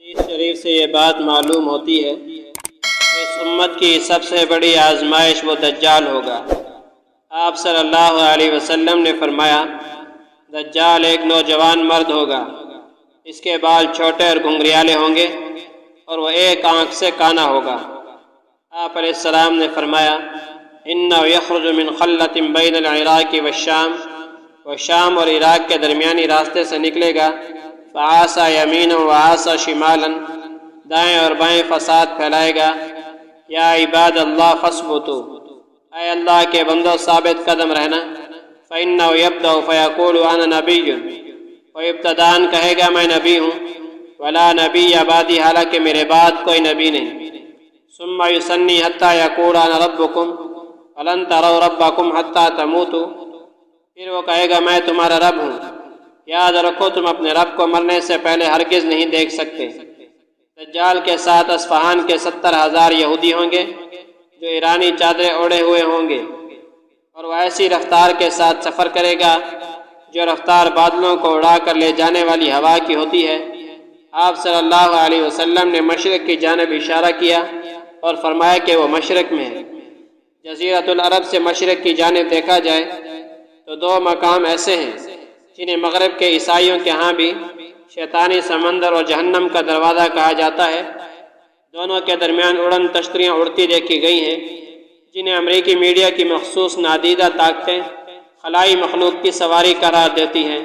حدیث شریف سے یہ بات معلوم ہوتی ہے کہ اس امت کی سب سے بڑی آزمائش وہ دجال ہوگا۔ آپ صلی اللہ علیہ وسلم نے فرمایا، دجال ایک نوجوان مرد ہوگا، اس کے بال چھوٹے اور گھنگریالے ہوں گے اور وہ ایک آنکھ سے کانا ہوگا۔ آپ علیہ السلام نے فرمایا، اِنَّهُ يَخْرُجُ مِنْ خَلَّةٍ بَيْنَ الْعِرَاقِ وَالشَّامِ، وہ شام اور عراق کے درمیانی راستے سے نکلے گا، فَعَاسَ يَمِينًا وَعَاسَ شِمَالًا، دائیں اور بائیں فساد پھیلائے گا۔ یا عباد اللہ فاثبتوا، اے اللہ کے بندوں ثابت قدم رہنا۔ فَإِنَّهُ يَبْدَأُ فَيَقُولُ أَنَا نَبِيٌّ، وہ ابتداً کہے گا میں نبی ہوں، وَلَا نَبِيَّ بَعْدِي، حالانکہ میرے بعد کوئی نبی نہیں۔ ثُمَّ يُثَنِّي حَتَّى يَقُولَ أَنَا رَبُّكُمْ وَلَن تَرَوْا رَبَّكُمْ حَتَّى تَمُوتُوا، پھر وہ کہے گا میں تمہارا رب ہوں، یاد رکھو تم اپنے رب کو مرنے سے پہلے ہرگز نہیں دیکھ سکتے۔ دجال کے ساتھ اصفہان کے 70,000 یہودی ہوں گے جو ایرانی چادریں اوڑھے ہوئے ہوں گے، اور وہ ایسی رفتار کے ساتھ سفر کرے گا جو رفتار بادلوں کو اڑا کر لے جانے والی ہوا کی ہوتی ہے۔ آپ صلی اللہ علیہ وسلم نے مشرق کی جانب اشارہ کیا اور فرمایا کہ وہ مشرق میں ہے۔ جزیرۃ العرب سے مشرق کی جانب دیکھا جائے تو 2 مقام ایسے ہیں جنہیں مغرب کے عیسائیوں کے ہاں بھی شیطانی سمندر اور جہنم کا دروازہ کہا جاتا ہے۔ دونوں کے درمیان اڑن تشتریاں اڑتی دیکھی گئی ہیں، جنہیں امریکی میڈیا کی مخصوص نادیدہ طاقتیں خلائی مخلوق کی سواری قرار دیتی ہیں،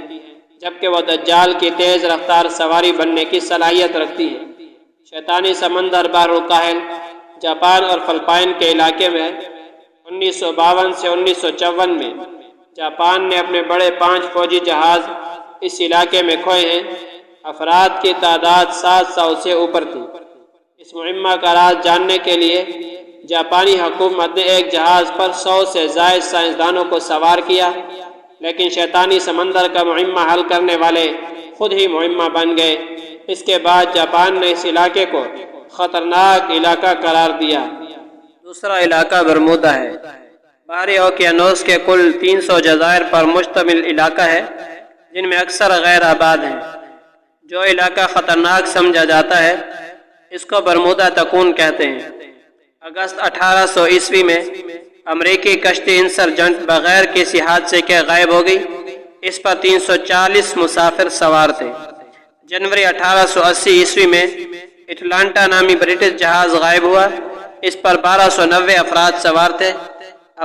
جبکہ وہ دجال کی تیز رفتار سواری بننے کی صلاحیت رکھتی ہے۔ شیطانی سمندر بحر الکاہل جاپان اور فلپائن کے علاقے میں 1952 سے 1954 میں جاپان نے اپنے بڑے 5 فوجی جہاز اس علاقے میں کھوئے ہیں۔ افراد کی تعداد 700 سے اوپر تھی۔ اس مہمہ کا راز جاننے کے لیے جاپانی حکومت نے ایک جہاز پر 100 سے زائد سائنسدانوں کو سوار کیا، لیکن شیطانی سمندر کا مہمہ حل کرنے والے خود ہی مہمہ بن گئے۔ اس کے بعد جاپان نے اس علاقے کو خطرناک علاقہ قرار دیا۔ دوسرا علاقہ برمودا ہے، بحری اوقیانوس کے کل 300 جزائر پر مشتمل علاقہ ہے جن میں اکثر غیر آباد ہیں۔ جو علاقہ خطرناک سمجھا جاتا ہے اس کو برمودا تکون کہتے ہیں۔ اگست 1800 عیسوی میں امریکی کشتی انسرجنٹ بغیر کسی حادثے کے غائب ہو گئی۔ اس پر 340 مسافر سوار تھے۔ جنوری 1880 عیسوی میں اٹلانٹا نامی برٹش جہاز غائب ہوا، اس پر 1290 افراد سوار تھے۔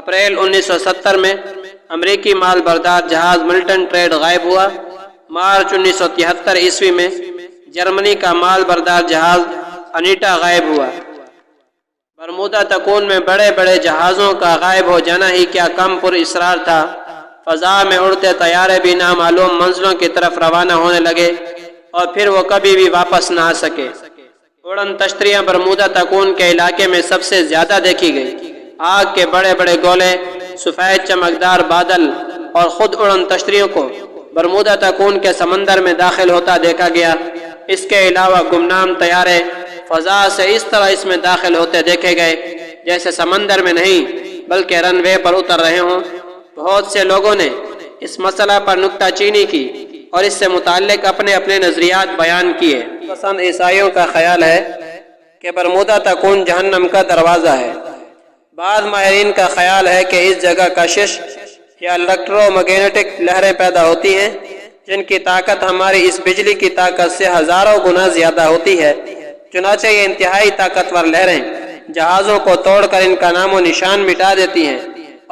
اپریل 1970 میں امریکی مال بردار جہاز ملٹن ٹریڈ غائب ہوا۔ مارچ 1973 عیسوی میں جرمنی کا مال بردار جہاز انیٹا غائب ہوا۔ برمودا تکون میں بڑے بڑے جہازوں کا غائب ہو جانا ہی کیا کم پر اسرار تھا۔ فضا میں اڑتے طیارے بھی نامعلوم منزلوں کی طرف روانہ ہونے لگے اور پھر وہ کبھی بھی واپس نہ آ سکے۔ اڑن تشتریاں برمودا تکون کے علاقے میں سب سے زیادہ دیکھی گئی۔ آگ کے بڑے بڑے گولے، سفید چمکدار بادل اور خود اڑن تشتریوں کو برمودا تکون کے سمندر میں داخل ہوتا دیکھا گیا۔ اس کے علاوہ گمنام طیارے فضا سے اس طرح اس میں داخل ہوتے دیکھے گئے جیسے سمندر میں نہیں بلکہ رن وے پر اتر رہے ہوں۔ بہت سے لوگوں نے اس مسئلہ پر نکتہ چینی کی اور اس سے متعلق اپنے اپنے نظریات بیان کیے۔ پسند عیسائیوں کا خیال ہے کہ برمودا تکون جہنم کا دروازہ ہے۔ بعض ماہرین کا خیال ہے کہ اس جگہ کشش یا الیکٹرو میگنیٹک لہریں پیدا ہوتی ہیں جن کی طاقت ہماری اس بجلی کی طاقت سے ہزاروں گنا زیادہ ہوتی ہے۔ چنانچہ یہ انتہائی طاقتور لہریں جہازوں کو توڑ کر ان کا نام و نشان مٹا دیتی ہیں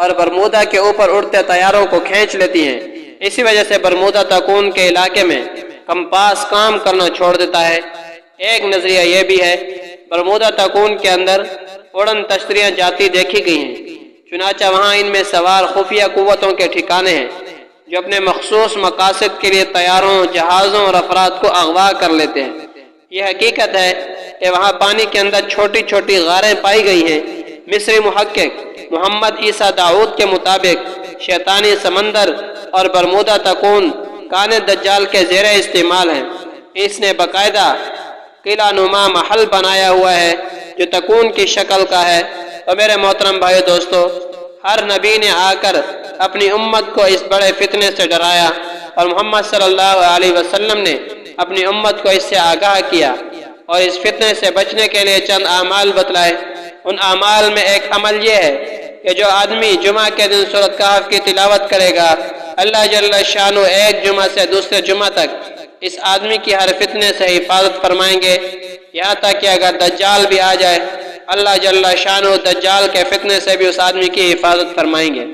اور برمودا کے اوپر اڑتے طیاروں کو کھینچ لیتی ہیں۔ اسی وجہ سے برمودا تکون کے علاقے میں کمپاس کام کرنا چھوڑ دیتا ہے۔ ایک نظریہ یہ بھی ہے برمودا تکون کے اندر اڑن تشتریاں جاتی دیکھی گئی ہیں، چنانچہ وہاں ان میں سوار خفیہ قوتوں کے ٹھکانے ہیں جو اپنے مخصوص مقاصد کے لیے طیاروں، جہازوں اور افراد کو اغوا کر لیتے ہیں۔ یہ حقیقت ہے کہ وہاں پانی کے اندر چھوٹی چھوٹی غاریں پائی گئی ہیں۔ مصری محقق محمد عیسیٰ داؤد کے مطابق شیطانی سمندر اور برمودا تکون کان دجال کے زیر استعمال ہیں۔ اس نے باقاعدہ قلعہ نما محل بنایا ہوا ہے جو تکون کی شکل کا ہے۔ اور میرے محترم بھائی دوستو، ہر نبی نے آ کر اپنی امت کو اس بڑے فتنے سے ڈرایا اور محمد صلی اللہ علیہ وسلم نے اپنی امت کو اس سے آگاہ کیا۔ اور اس فتنے سے بچنے کے لیے چند اعمال بتلائے۔ ان اعمال میں ایک عمل یہ ہے کہ جو آدمی جمعہ کے دن سورۃ کہف کی تلاوت کرے گا، اللہ جل شانہ ایک جمعہ سے دوسرے جمعہ تک اس آدمی کی ہر فتنے سے حفاظت فرمائیں گے، یہاں تک کہ اگر دجال بھی آ جائے اللہ جل شانہ دجال کے فتنے سے بھی اس آدمی کی حفاظت فرمائیں گے۔